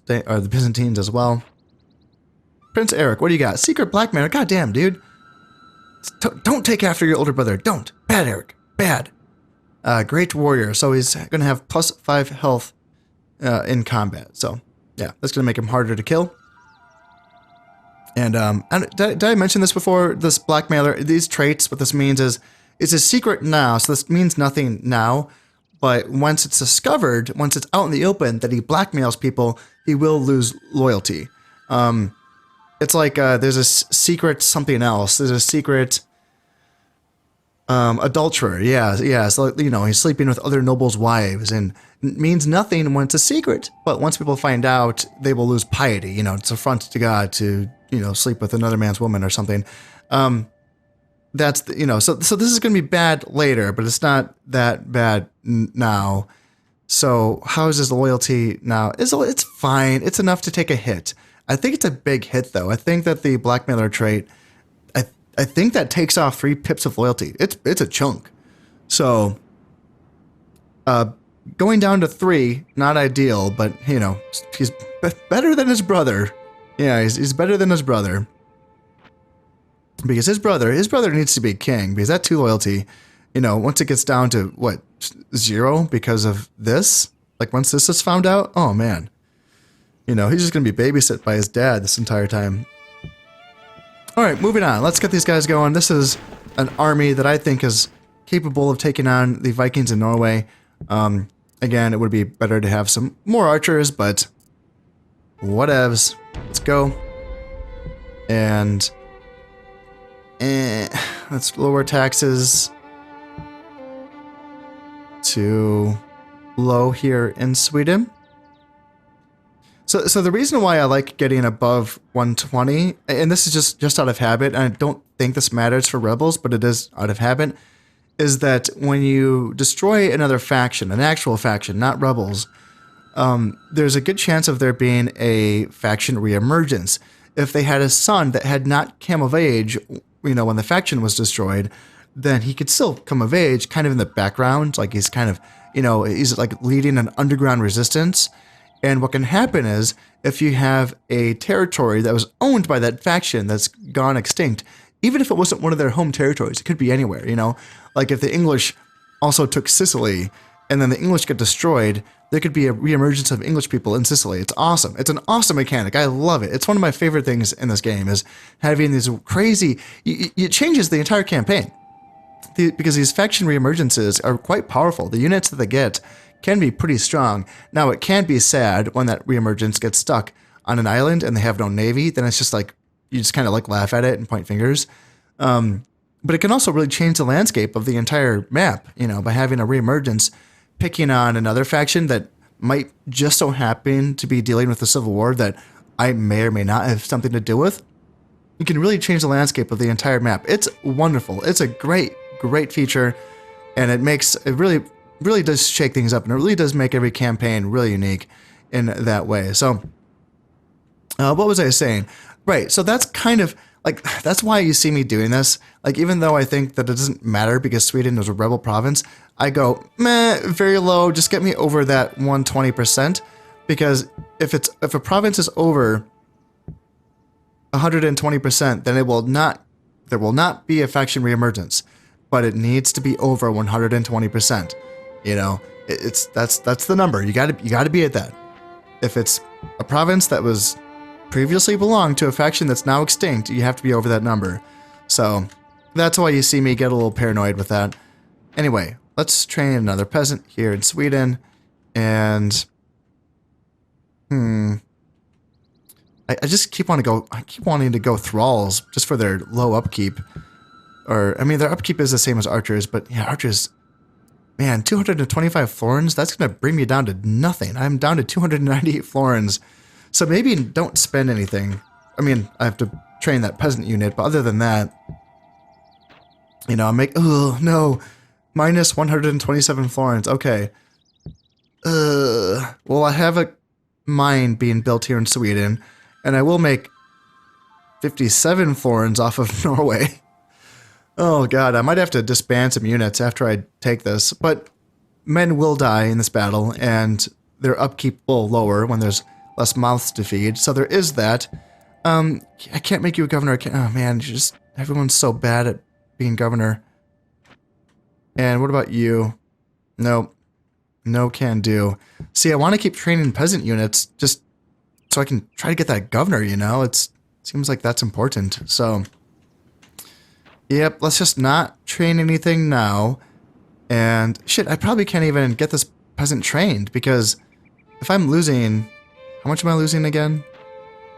the Byzantines as well. Prince Eric, what do you got? Secret blackmailer? Goddamn, dude. Don't take after your older brother. Don't. Bad, Eric. Bad. Great warrior. So he's going to have plus 5 health in combat. So, yeah, that's going to make him harder to kill. And did I mention this before? This blackmailer, these traits, what this means is it's a secret now. So this means nothing now. But once it's discovered, once it's out in the open that he blackmails people, he will lose loyalty. It's like there's a secret something else. There's a secret adulterer. Yeah. So, he's sleeping with other nobles' wives, and it means nothing when it's a secret. But once people find out, they will lose piety. It's an affront to God to, sleep with another man's woman or something. That's, so this is going to be bad later, but it's not that bad now. So how is his loyalty now? It's fine. It's enough to take a hit. I think it's a big hit, though. I think that the blackmailer trait, I think that takes off 3 pips of loyalty. It's a chunk. So going down to 3, not ideal, but, he's better than his brother. Yeah, he's better than his brother. Because his brother needs to be king, because that 2 loyalty, once it gets down to, 0 because of this? Like, once this is found out, oh, man. He's just going to be babysit by his dad this entire time. All right, moving on. Let's get these guys going. This is an army that I think is capable of taking on the Vikings in Norway. Again, it would be better to have some more archers, but whatevs. Let's go. And let's lower taxes to low here in Sweden. So the reason why I like getting above 120, and this is just out of habit, and I don't think this matters for rebels, but it is out of habit, is that when you destroy another faction, an actual faction, not rebels, there's a good chance of there being a faction reemergence. If they had a son that had not come of age, when the faction was destroyed, then he could still come of age kind of in the background, like he's kind of, he's like leading an underground resistance. And what can happen is, if you have a territory that was owned by that faction that's gone extinct, even if it wasn't one of their home territories, it could be anywhere, Like if the English also took Sicily, and then the English get destroyed, there could be a reemergence of English people in Sicily. It's awesome. It's an awesome mechanic. I love it. It's one of my favorite things in this game, is having these crazy... It changes the entire campaign. Because these faction reemergences are quite powerful. The units that they get can be pretty strong. Now, it can be sad when that reemergence gets stuck on an island and they have no navy. Then it's just like, you just kind of like laugh at it and point fingers. But it can also really change the landscape of the entire map, by having a reemergence, picking on another faction that might just so happen to be dealing with a civil war that I may or may not have something to do with. You can really change the landscape of the entire map. It's wonderful. It's a great feature, and it really does shake things up, and it really does make every campaign really unique in that way. So What was I saying? Right. So that's kind of like, that's why you see me doing this. Like, even though I think that it doesn't matter because Sweden is a rebel province, I go, meh, very low. Just get me over that 120%. Because if a province is over 120%, then there will not be a faction reemergence. But it needs to be over 120%. You know, that's the number. You gotta be at that. If it's a province that was previously belonged to a faction that's now extinct, you have to be over that number. So that's why you see me get a little paranoid with that. Anyway, let's train another peasant here in Sweden. And I just keep wanting to go thralls just for their low upkeep. Or I mean, their upkeep is the same as archers, but yeah, archers, man, 225 florins, that's gonna bring me down to nothing. I'm down to 298 florins. So maybe don't spend anything. I mean, I have to train that peasant unit, but other than that, you know, oh no, minus 127 florins. Okay. Well, I have a mine being built here in Sweden, and I will make 57 florins off of Norway. Oh god, I might have to disband some units after I take this, but men will die in this battle, and their upkeep will lower when there's less mouths to feed, so there is that. I can't make you a governor. Oh man, everyone's so bad at being governor. And what about you? Nope. No can do. See, I want to keep training peasant units just so I can try to get that governor, you know? It seems like that's important. So, yep, let's just not train anything now. And shit, I probably can't even get this peasant trained because if I'm losing... How much am I losing again?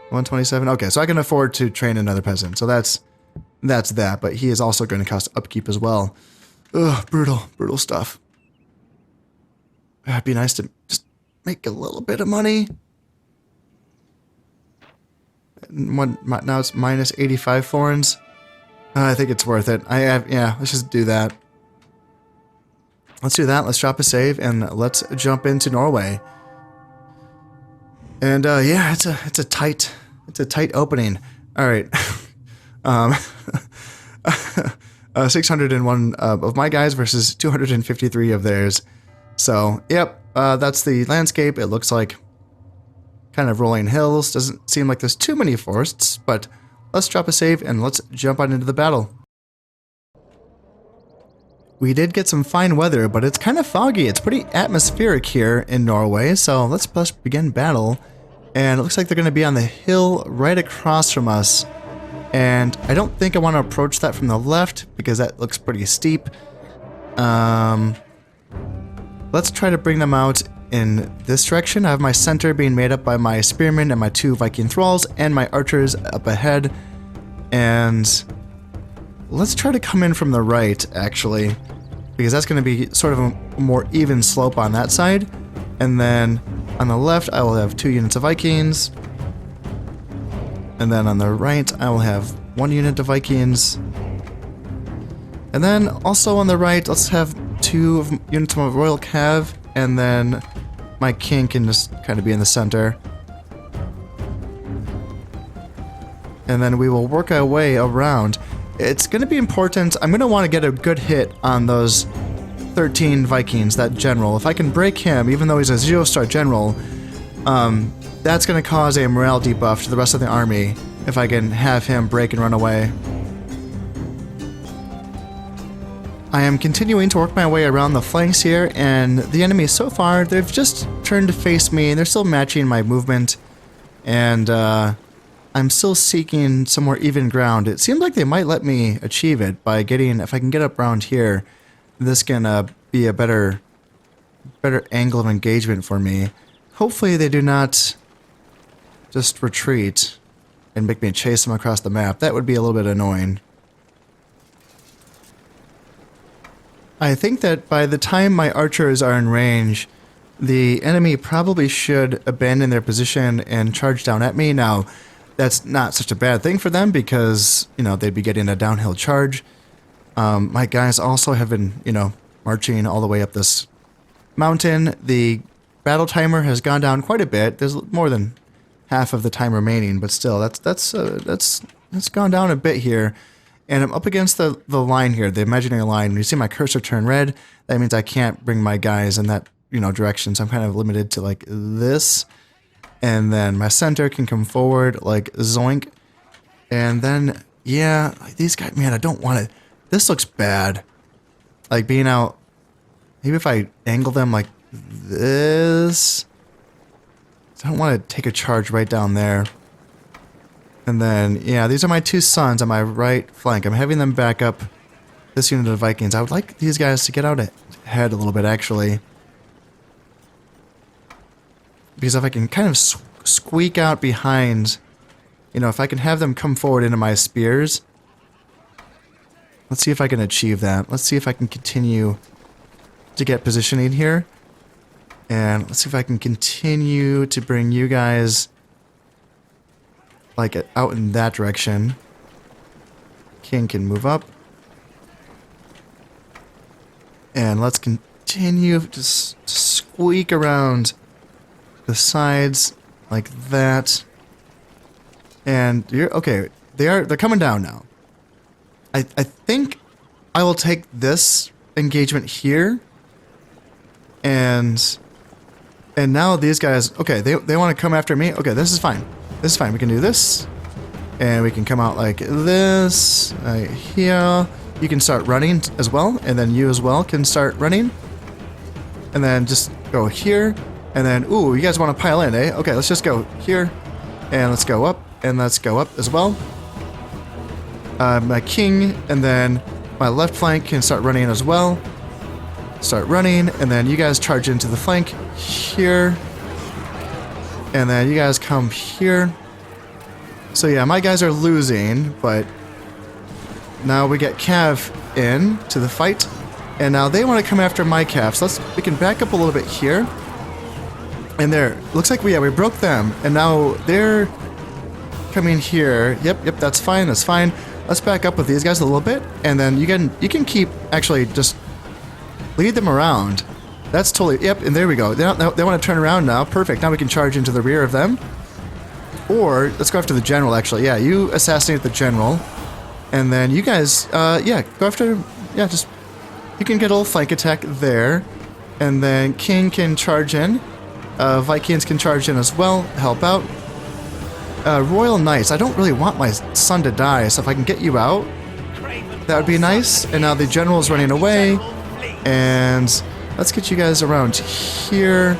127? Okay, so I can afford to train another peasant. So that's that, but he is also going to cost upkeep as well. Ugh, brutal stuff. It'd be nice to just make a little bit of money. Now it's minus 85 florins. I think it's worth it. Yeah, let's just do that. Let's do that. Let's drop a save and let's jump into Norway. And yeah, it's a tight opening. All right. 601 of my guys versus 253 of theirs. So, yep, that's the landscape. It looks like kind of rolling hills. Doesn't seem like there's too many forests, but let's drop a save and let's jump on into the battle. We did get some fine weather, but it's kind of foggy. It's pretty atmospheric here in Norway, so let's begin battle. And it looks like they're going to be on the hill right across from us. And I don't think I want to approach that from the left because that looks pretty steep. Let's try to bring them out in this direction. I have my center being made up by my spearmen and my 2 Viking thralls and my archers up ahead. And let's try to come in from the right, actually, because that's going to be sort of a more even slope on that side. And then on the left, I will have 2 units of Vikings. And then on the right, I will have 1 unit of Vikings. And then also on the right, let's have 2 units of Royal Cav. And then my king can just kind of be in the center. And then we will work our way around. It's going to be important. I'm going to want to get a good hit on those 13 Vikings, that general. If I can break him, even though he's a 0-star general, that's going to cause a morale debuff to the rest of the army if I can have him break and run away. I am continuing to work my way around the flanks here, and the enemy so far, they've just turned to face me, and they're still matching my movement, and I'm still seeking some more even ground. It seems like they might let me achieve it by getting, if I can get up around here, this can be a better angle of engagement for me. Hopefully they do not just retreat and make me chase them across the map. That would be a little bit annoying. I think that by the time my archers are in range, the enemy probably should abandon their position and charge down at me. Now, that's not such a bad thing for them because, you know, they'd be getting a downhill charge. My guys also have been, you know, marching all the way up this mountain. The battle timer has gone down quite a bit. There's more than half of the time remaining, but still, that's gone down a bit here. And I'm up against the line here, the imaginary line. When you see my cursor turn red, that means I can't bring my guys in that, you know, direction. So I'm kind of limited to like this. And then my center can come forward like zoink. And then, yeah, these guys, man, I don't want to. This looks bad. Like being out. Maybe if I angle them like this. I don't want to take a charge right down there. And then, yeah, these are my two sons on my right flank. I'm having them back up this unit of Vikings. I would like these guys to get out ahead a little bit, actually. Because if I can kind of squeak out behind, you know, if I can have them come forward into my spears. Let's see if I can achieve that. Let's see if I can continue to get positioning here. And let's see if I can continue to bring you guys like out in that direction. King can move up. And let's continue to squeak around the sides like that. And you're okay, they're coming down now. I think I will take this engagement here. And now these guys, okay, they want to come after me. Okay, this is fine. This is fine. We can do this. And we can come out like this. Here. You can start running as well. And then you as well can start running. And then just go here. And then, ooh, you guys want to pile in, eh? Okay, let's just go here. And let's go up. And let's go up as well. My king. And then my left flank can start running as well. Start running. And then you guys charge into the flank here. And then you guys come here. So yeah, my guys are losing, but now we get Cav in to the fight. And now they want to come after my Cav. So we can back up a little bit here. And there, looks like we broke them. And now they're coming here. Yep, that's fine, that's fine. Let's back up with these guys a little bit. And then you can keep, actually just lead them around. That's totally, yep, and there we go. They want to turn around now. Perfect. Now we can charge into the rear of them. Or, let's go after the general, actually. Yeah, you assassinate the general. And then you guys, yeah, go after, yeah, just, you can get a little flank attack there. And then King can charge in. Vikings can charge in as well, help out. Royal Knights, I don't really want my son to die, so if I can get you out, that would be nice. And now the general's running away. And let's get you guys around here.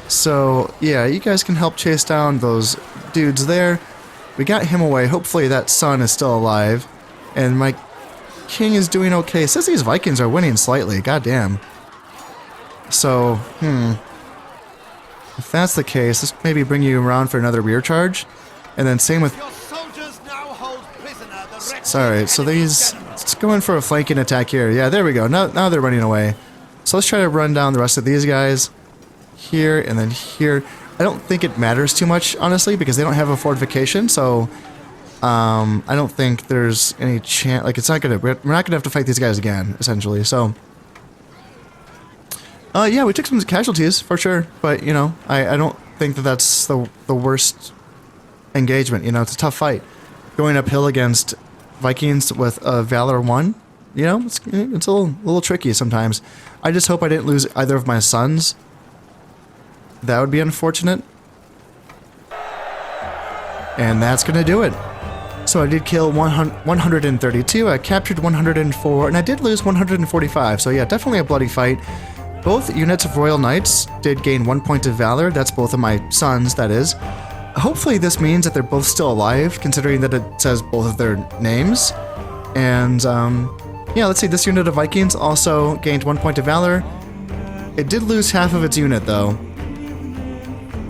So, yeah, you guys can help chase down those dudes there. We got him away. Hopefully that son is still alive. And my king is doing okay. It says these Vikings are winning slightly. Goddamn. So, if that's the case, let's maybe bring you around for another rear charge. And then same with... Sorry, so these... Let's go in for a flanking attack here. Yeah, there we go. Now they're running away. So let's try to run down the rest of these guys. Here and then here. I don't think it matters too much, honestly, because they don't have a fortification, so... I don't think there's any chance... Like, it's not gonna... We're not gonna have to fight these guys again, essentially, so... yeah, we took some casualties, for sure, but, you know, I don't think that that's the worst engagement, you know, it's a tough fight. Going uphill against Vikings with Valor 1, you know, it's a little tricky sometimes. I just hope I didn't lose either of my sons. That would be unfortunate. And that's gonna do it. So I did kill 132, I captured 104, and I did lose 145, so yeah, definitely a bloody fight. Both units of Royal Knights did gain 1 point of Valor. That's both of my sons, that is. Hopefully this means that they're both still alive, considering that it says both of their names. And, yeah, let's see, this unit of Vikings also gained 1 point of Valor. It did lose half of its unit, though.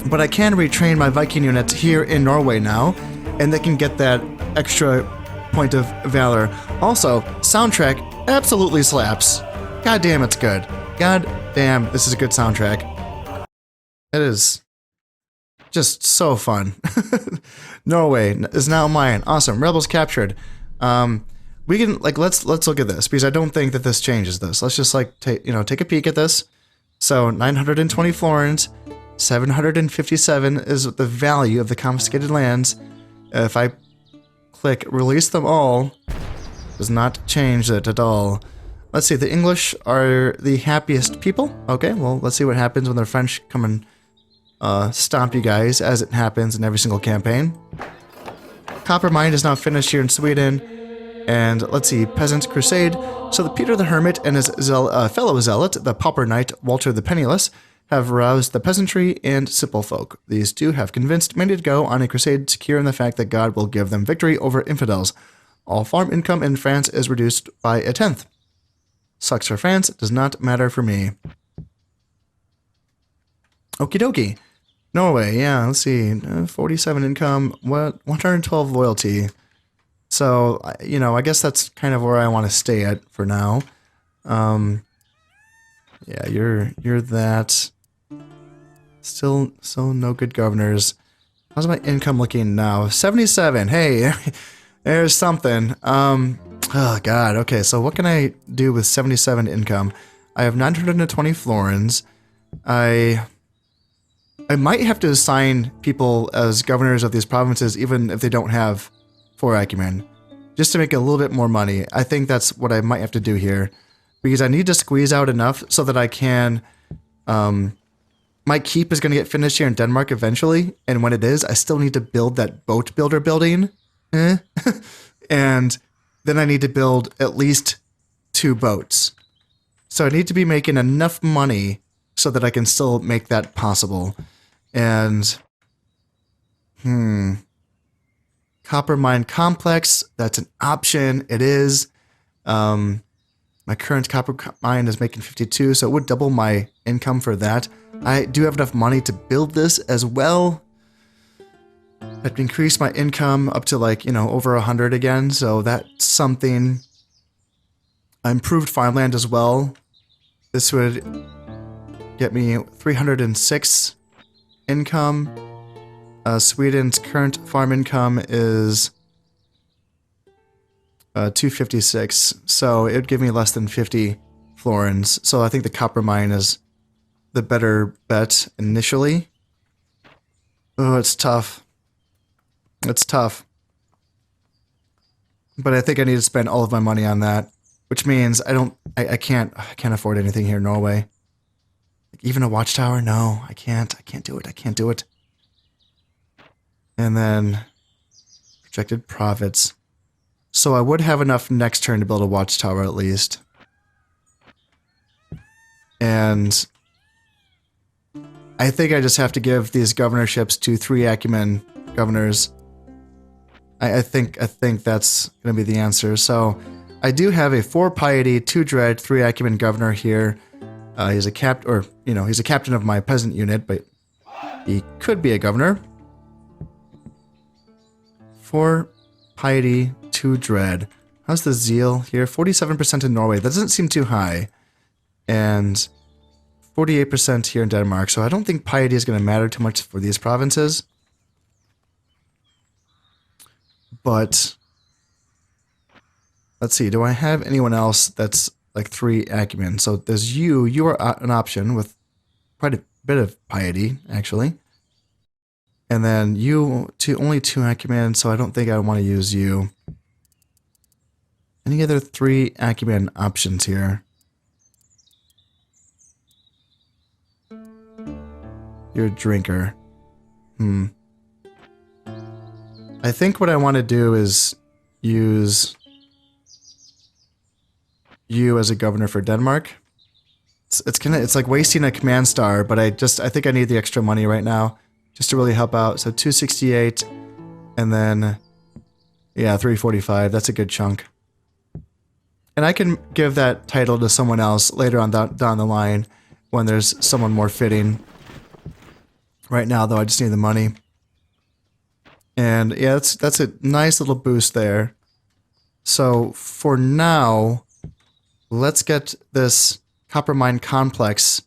But I can retrain my Viking units here in Norway now, and they can get that extra point of Valor. Also, soundtrack absolutely slaps. God damn, it's good. God damn, this is a good soundtrack. It is just so fun. Norway is now mine. Awesome. Rebels captured. We can like let's look at this because I don't think that this changes this. Let's just like take a peek at this. So 920 florins, 757 is the value of the confiscated lands. If I click release them all, does not change it at all. Let's see, the English are the happiest people. Okay, well, let's see what happens when the French come and stomp you guys, as it happens in every single campaign. Copper mine is now finished here in Sweden. And let's see, Peasant Crusade. So the Peter the Hermit and his fellow zealot, the Pauper Knight Walter the Penniless, have roused the peasantry and simple folk. These two have convinced many to go on a crusade, secure in the fact that God will give them victory over infidels. All farm income in France is reduced by a 1/10. Sucks for France, does not matter for me. Okie dokie. Norway, yeah, let's see. 47 income, 112 loyalty. So, you know, I guess that's kind of where I want to stay at for now. Yeah, you're that. Still no good governors. How's my income looking now? 77. Hey, there's something. Oh god. Okay, so what can I do with 77 income? I have 920 florins. I might have to assign people as governors of these provinces even if they don't have 4 acumen, just to make a little bit more money. I think that's what I might have to do here, because I need to squeeze out enough so that I can, my keep is going to get finished here in Denmark eventually, and when it is, I still need to build that boat builder building, and then I need to build at least 2 boats. So I need to be making enough money so that I can still make that possible. And, Copper Mine Complex, that's an option. It is. My current copper mine is making 52, so it would double my income for that. I do have enough money to build this as well. I'd increase my income up to, like, you know, over 100 again, so that's something. Improved farmland as well. This would get me 306 income. Sweden's current farm income is 256, so it would give me less than 50 florins. So I think the copper mine is the better bet initially. Oh, it's tough. It's tough. But I think I need to spend all of my money on that, which means I can't afford anything here in Norway. Even a watchtower? No, I can't do it. I can't do it. And then projected profits. So I would have enough next turn to build a watchtower at least. And I think I just have to give these governorships to 3 acumen governors. I think that's going to be the answer. So I do have a 4 piety, 2 dread, 3 acumen governor here. He's a he's a captain of my peasant unit, but he could be a governor. 4 piety, 2 dread. How's the zeal here? 47% in Norway. That doesn't seem too high. And 48% here in Denmark. So I don't think piety is going to matter too much for these provinces. But let's see. Do I have anyone else that's like 3 acumen? So there's you. You are an option with quite a bit of piety, actually. And then you, only 2 acumen, so I don't think I want to use you. Any other 3 acumen options here? You're a drinker. I think what I want to do is use you as a governor for Denmark. It's like wasting a command star, but I think I need the extra money right now just to really help out. So 268 and then yeah, 345. That's a good chunk. And I can give that title to someone else later on down the line when there's someone more fitting. Right now, though, I just need the money. And yeah, that's a nice little boost there. So for now, let's get this copper mine complex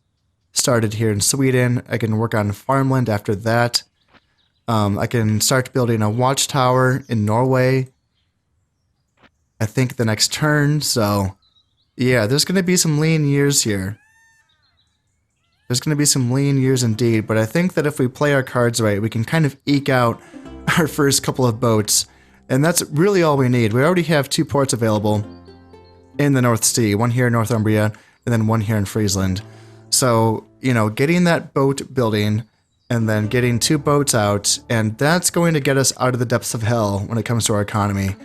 started here in Sweden. I can work on farmland after that. I can start building a watchtower in Norway, I think the next turn. So yeah, there's going to be some lean years here. There's going to be some lean years indeed, but I think that if we play our cards right, we can kind of eke out our first couple of boats, and that's really all we need. We already have 2 ports available in the North Sea, one here in Northumbria, and then one here in Friesland. So, you know, getting that boat building, and then getting 2 boats out, and that's going to get us out of the depths of hell when it comes to our economy.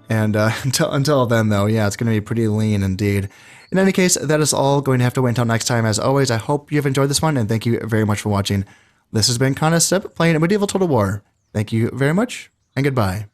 And until then, though, yeah, it's going to be pretty lean indeed. In any case, that is all going to have to wait until next time. As always, I hope you've enjoyed this one, and thank you very much for watching. This has been Constep playing Medieval Total War. Thank you very much, and goodbye.